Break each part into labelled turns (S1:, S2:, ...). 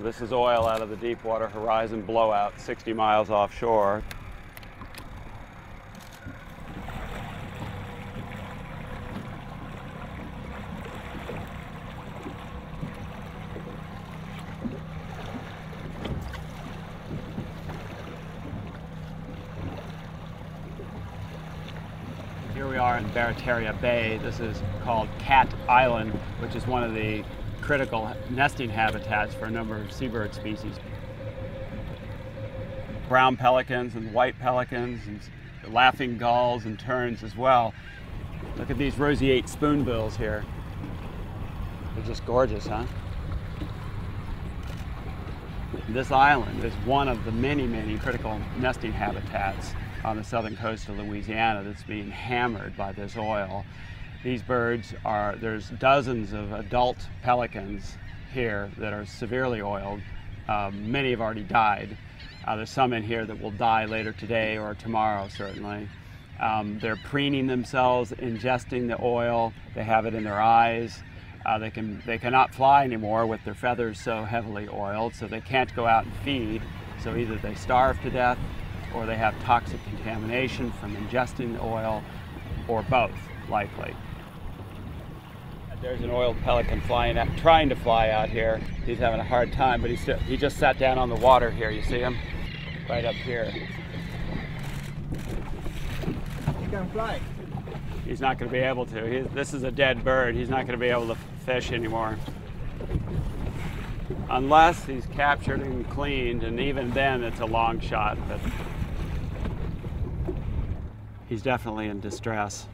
S1: This is oil out of the Deepwater Horizon blowout, 60 miles offshore. Here we are in Barataria Bay. This is called Cat Island, which is one of the critical nesting habitats for a number of seabird species. Brown pelicans and white pelicans and laughing gulls and terns as well. Look at these roseate spoonbills here. They're just gorgeous, huh? This island is one of the many, many critical nesting habitats on the southern coast of Louisiana that's being hammered by this oil. These birds there's dozens of adult pelicans here that are severely oiled. Many have already died. There's some in here that will die later today or tomorrow, certainly. They're preening themselves, ingesting the oil. They have it in their eyes. They cannot fly anymore with their feathers so heavily oiled, so they can't go out and feed. So either they starve to death, or they have toxic contamination from ingesting the oil, or both, likely. There's an oiled pelican trying to fly out here. He's having a hard time, but he just sat down on the water here. You see him? Right up here.
S2: He can fly.
S1: He's not going to be able to. This is a dead bird. He's not going to be able to fish anymore. Unless he's captured and cleaned, and even then it's a long shot. But he's definitely in distress.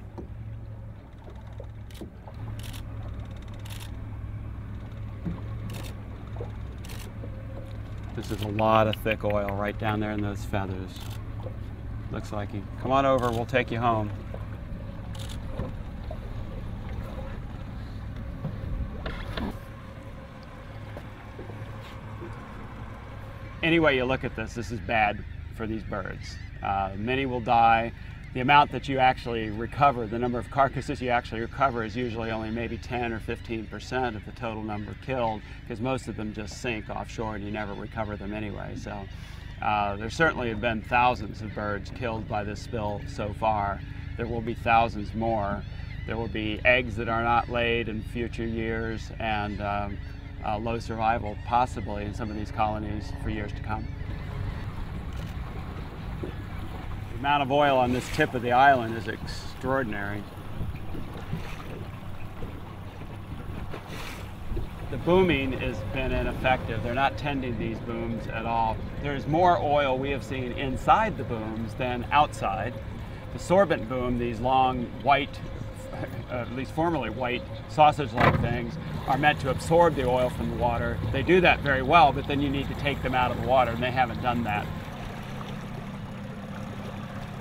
S1: This is a lot of thick oil right down there in those feathers. Looks like he, come on over, we'll take you home. Any way you look at this is bad for these birds. Many will die. The amount that you actually recover, the number of carcasses you actually recover, is usually only maybe 10 or 15% of the total number killed, because most of them just sink offshore and you never recover them anyway. So there certainly have been thousands of birds killed by this spill so far. There will be thousands more. There will be eggs that are not laid in future years, and low survival possibly in some of these colonies for years to come. The amount of oil on this tip of the island is extraordinary. The booming has been ineffective. They're not tending these booms at all. There's more oil we have seen inside the booms than outside. The sorbent boom, these long white, at least formerly white, sausage-like things, are meant to absorb the oil from the water. They do that very well, but then you need to take them out of the water, and they haven't done that.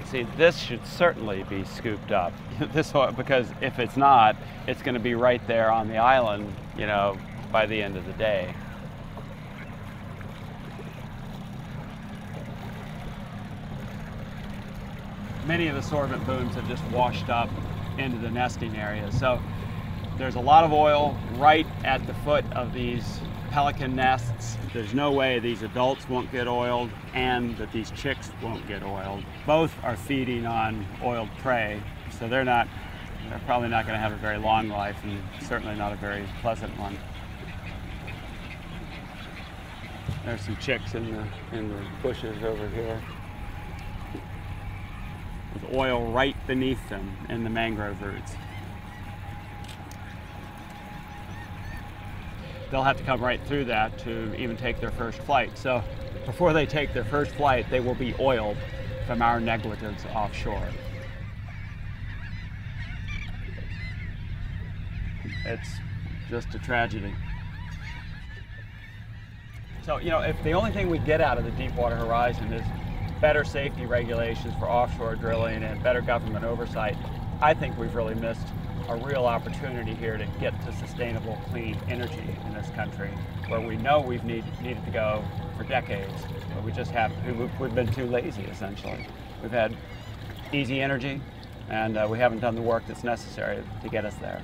S1: See, this should certainly be scooped up, this oil, because if it's not, it's going to be right there on the island, you know, by the end of the day. Many of the sorbent booms have just washed up into the nesting areas. So there's a lot of oil right at the foot of these pelican nests. There's no way these adults won't get oiled and that these chicks won't get oiled. Both are feeding on oiled prey, so they're probably not going to have a very long life, and certainly not a very pleasant one. There's some chicks in the bushes over here, with oil right beneath them in the mangrove roots. They'll have to come right through that to even take their first flight. So before they take their first flight, they will be oiled from our negligence offshore. It's just a tragedy. So, you know, if the only thing we get out of the Deepwater Horizon is better safety regulations for offshore drilling and better government oversight, I think we've really missed a real opportunity here to get to sustainable, clean energy in this country, where we know we've needed to go for decades, but we just we've been too lazy, essentially. We've had easy energy, and we haven't done the work that's necessary to get us there.